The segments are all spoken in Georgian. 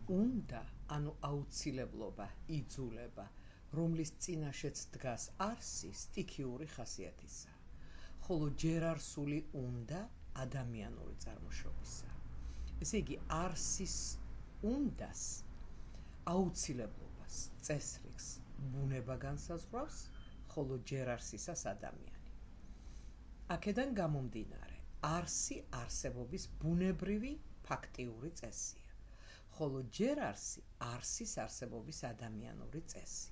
უნდა, ანუ აუცილებლობა, იძულება, რომლის წინაშეც დგას არსი, სტიქიური ხასიათისაა, ხოლო ჯერ არსული უნდა ადამიანური წარმოშობისაა. ესე იგი, არსის უნდას, აუცილებლობას, წესრიგს, ბუნება განსაზღვრავს, ხოლო ჯერ არსისას ადამიანი. აქედან გამომდინარე, არსი არსებობის ბუნებრივი ფაქტიური წესია, ხოლო ჯერ არსი არსის არსებობის ადამიანური წესი.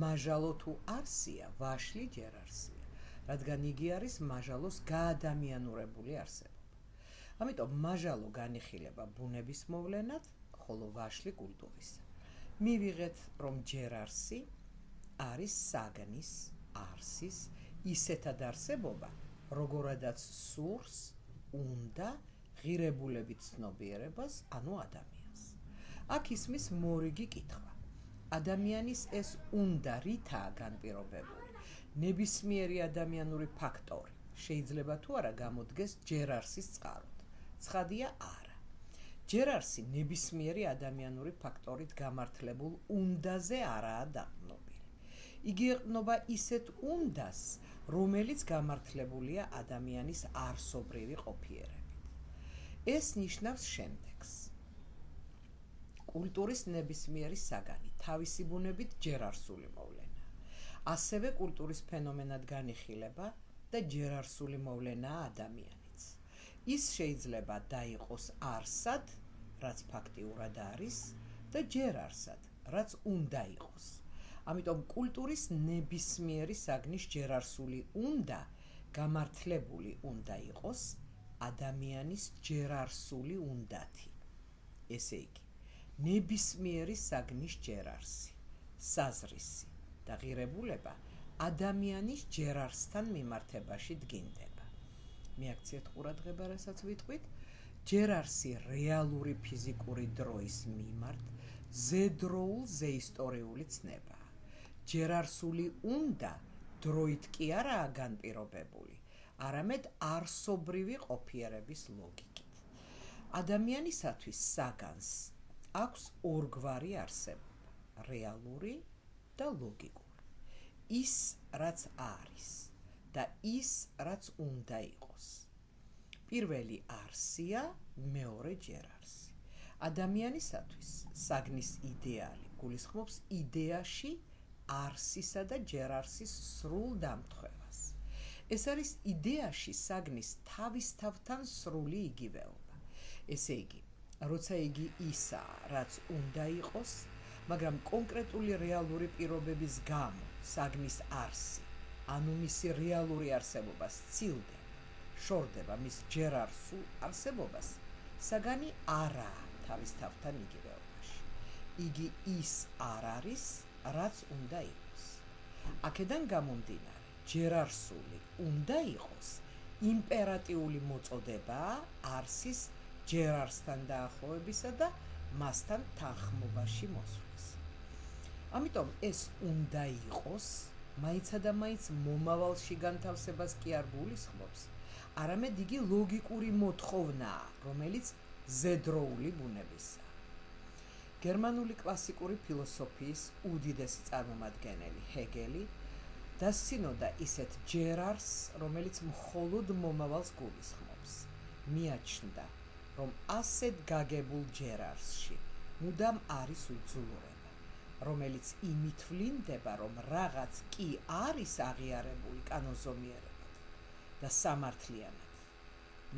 მაჟალო თუ არსია, ვაშლი ჯერ არსია, რადგან იგი არის მაჟალოს გაადამიანურებული არსებობა. ამიტომ მაჟალო განიხილება ბუნების მოვლენად, ხოლო ვაშლი კულტურისა. მივიღეთ, რომ ჯერ არსი არის საგნის, არსის, ისეთად არსებობა, როგორადაც სურს, უნდა, ღირებულებით ცნობიერებას, ანუ ადამიანს. აქ ისმის მორიგი კითხვა. ადამიანის ეს უნდა რითაა განპირობებული? ნებისმიერი ადამიანური ფაქტორი შეიძლება თუ არა გამოდგეს ჯერ არსის წყაროდ? ცხადია, არა. ჯერ არსი ნებისმიერი ადამიანური ფაქტორით გამართლებულ უნდაზე არაა დაყრდნობილი. იგი ეყრდნობა ისეთ უნდას, რომელიც გამართლებულია ადამიანის არსობრივი ყოფიერებით. ეს ნიშნავს შემდეგს. კულტურის ნებისმიერი საგანი თავისი ბუნებით ჯერ არსული მოვლენაა. ასევე კულტურის ფენომენად განიხილება და ჯერ არსული მოვლენაა ადამიანიც. ის შეიძლება დაიყოს არსად, რაც ფაქტიურად არის, და ჯერ არსად, რაც უნდა იყოს. ამიტომ კულტურის ნებისმიერი საგნის ჯერ არსული უნდა, გამართლებული უნდა იყოს ადამიანის ჯერ არსული უნდათი. ესე იგი, ნებისმიერი საგნის ჯერ არსი, საზრისი და ღირებულება ადამიანის ჯერ არსთან მიმართებაში დგინდება. მიაქციეთ ყურადღება, რასაც ვიტყვით, ჯერ არსი რეალური ფიზიკური დროის მიმართ ზედროულ ზეისტორიული ცნებაა. ჯერ არსული უნდა დროით კი არაა განპირობებული, არამედ არსობრივი ყოფიერების ლოგიკით. ადამიანისათვის საგანს აქვს ორგვარი არსებობა, რეალური და ლოგიკური. ის, რაც არის და ის, რაც უნდა იყოს. პირველი არსია, მეორე ჯერ არსი. ადამიანისათვის საგნის იდეალი გულისხმობს იდეაში არსისა და ჯერ არსის სრულ დამტყვევას. ეს არის იდეაში საგნის თავისთავთან სრული იგივეობა. ესე იგი, როცა იგი ისაა, რაც უნდა იყოს, მაგრამ კონკრეტული რეალური პირობების გამო საგნის არსი, ანუ მისი რეალური არსებობა სცილდება, შორდება მის ჯერ არსულ არსებობას, საგანი არაა თავისთავთან იგივეობაში. იგი ის არ არის, რაც უნდა იყოს. აქედან გამომდინარე, ჯერ არსული უნდა იყოს იმპერატიული მოწოდებაა არსის ჯერ არსთან დაახლოებისა და მასთან თანხმობაში მოსვლის. ამიტომ ეს უნდა იყოს, მაინცა და მაინც მომავალში განთავსებას კი არ გულისხმობს, არამედ იგი ლოგიკური მოთხოვნაა, რომელიც ზედროული ბუნებისაა. გერმანული კლასიკური ფილოსოფიის უდიდესი წარმომადგენელი ჰეგელი დასცინოდა ისეთ ჯერ არსს, რომელიც მხოლოდ მომავალს გულისხმობს. მიაჩნდა, რომ ასეთ გაგებულ ჯერ არსში მუდამ არის უძულურება, რომელიც იმით ვლინდება, რომ რაღაც კი არის აღიარებული კანონზომიერებად და სამართლიანად,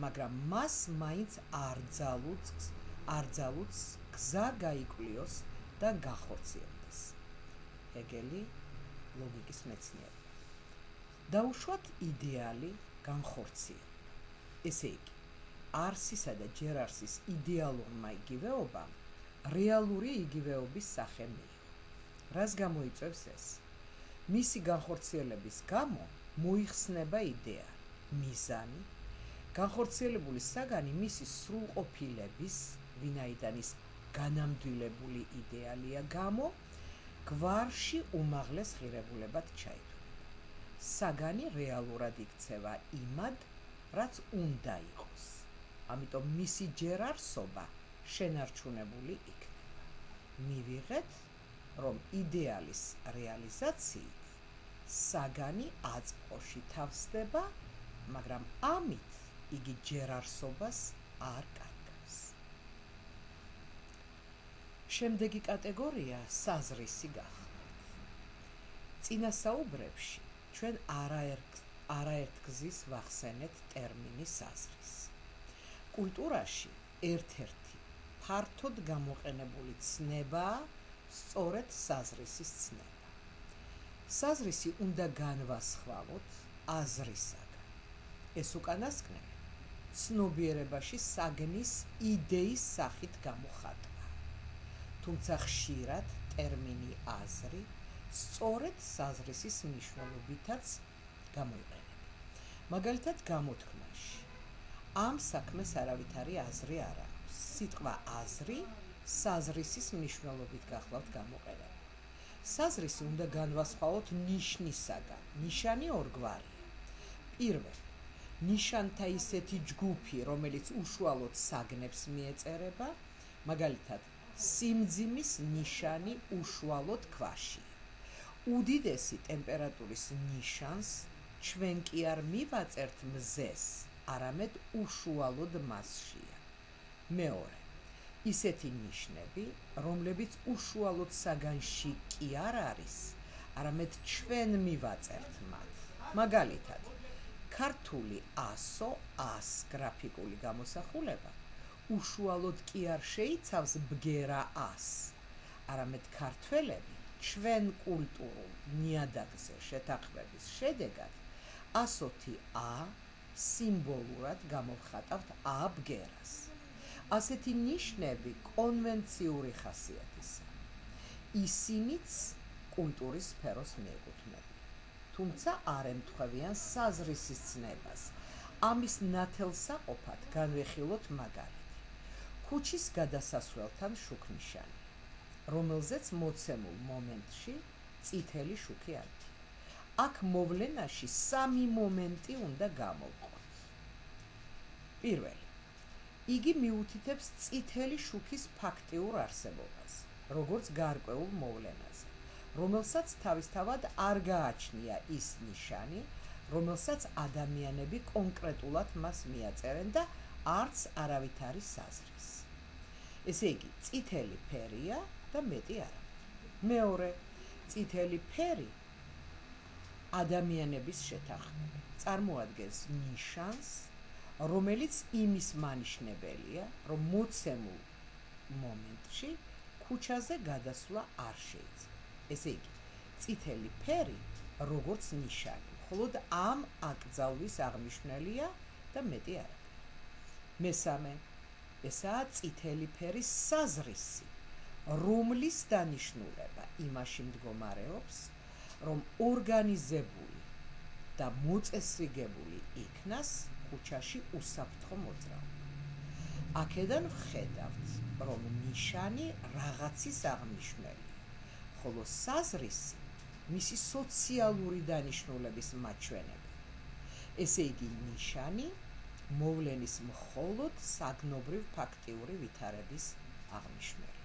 მაგრამ მას მაინც არ ძალუძს გზა გაიკვლიოს და გახორციელდეს. ჰეგელი, ლოგიკის მეცნიერი. დაუშვათ იდეალი განხორციელება. ესე იგი, არსისა და ჯერ არსის იდეალურმა იგივეობამ რეალური იგივეობის სახე მიიღო. რას გამოიწვევს ეს? მისი განხორციელების გამო მოიხსნება იდეა, მიზანი, განხორციელებული საგანი მისი სრულყოფილების, ვინაიდან ის განამდვილებული იდეალია გამო, გვარში უმაღლეს ღირებულებად ჩაითვლება. საგანი რეალურად იქცევა იმად, რაც უნდა იყოს. ამიტომ მისი ჯერ არსობა შენარჩუნებული იქნება. მივიღეთ, რომ იდეალის რეალიზაციით საგანი აწყოში თავსდება, მაგრამ ამით იგი ჯერ არსობას არ კარგავს. შემდეგი კატეგორია საზრისი გახლავთ. წინა საუბრებში ჩვენ არაერთგზის ვახსენეთ ტერმინი საზრისი. კულტურაში ერთ-ერთი ფართოდ გამოყენებული ცნებაა სწორედ საზრისის ცნება. საზრისი უნდა განვასხვაოთ აზრისაგან. ეს უკანასკნელი ცნობიერებაში საგნის იდეის სახით გამოხატვა. თუმცა ხშირად ტერმინი აზრი სწორედ საზრისის მნიშვნელობითაც გამოიყენება. მაგალითად, გამოთქმაში ამ საქმეს არავითარი აზრი არ აქვს. სიტყვა აზრი საზრისის მნიშვნელობით გახლავთ გამოყენება. საზრისი უნდა განვასხვაოთ ნიშნისაგან. ნიშანი ორგვარია. პირველი, ნიშანთა ისეთი ჯგუფი, რომელიც უშუალოდ საგნებს მიეწერება, მაგალითად, სიმძიმის ნიშანი უშუალოდ ქვაშია. უდიდესი ტემპერატურის ნიშანს ჩვენ კი არ მივაწერთ მზეს, არამედ უშუალოდ მასშია. მეორე, ისეთი ნიშნები, რომლებიც უშუალოდ საგანში კი არ არის, არამედ ჩვენ მივაწერთ მათ. მაგალითად, ქართული ასო, ას გრაფიკული გამოსახულება უშუალოდ კი არ შეიცავს ბგერა ას, არამედ ქართველები ჩვენ კულტურულ ნიადაგზე შეთანხმების შედეგად ასოთი ა სიმბოლურად გამოვხატავთ ა ბგერას. ასეთი ნიშნები კონვენციური ხასიათისაა. ისინიც კულტურის სფეროს მიეკუთვნებიან. თუმცა არ ემთხვევიან საზრისის ცნებას. ამის ნათელსაყოფად განვიხილოთ მაგალითი. ქუჩის გადასასვლელთან შუქნიშანი, რომელზეც მოცემულ მომენტში წითელი შუქი არის. აქ მოვლენაში სამი მომენტი უნდა გამოვყოთ. პირველი, იგი მიუთითებს წითელი შუქის ფაქტიურ არსებობას, როგორც გარკვეულ მოვლენაზე, რომელსაც თავისთავად არ გააჩნია ის ნიშანი, რომელსაც ადამიანები კონკრეტულად მას მიაწერენ და არც არავით არის საზრისი. ესე იგი, წითელი ფერია და მეტი არა. მეორე, წითელი ფერი ადამიანების შეთანხმება წარმოადგენს ნიშანს, რომელიც იმის მანიშნებელია, რომ მოცემულ მომენტში ქუჩაზე გადასვლა არ შეიძლება. ესე იგი, წითელი ფერი როგორც ნიშანი, მხოლოდ ამ აკრძალვის აღმნიშვნელია და მეტი არა. მესამე, ესაა წითელი ფერის საზრისი, რომლის დანიშნულება იმაში მდგომარეობს, რომ ორგანიზებული და მოწესრიგებული იქნას ქუჩაში უსაფრთხო მოძრაობა. აქედან ვხედავთ, რომ ნიშანი რაღაცის აღმნიშვნელია, ხოლო საზრისი მისი სოციალური დანიშნულების მაჩვენებელი. ესე იგი, ნიშანი მოვლენის მხოლოდ საგნობრივ ფაქტიური ვითარების აღმნიშვნელი.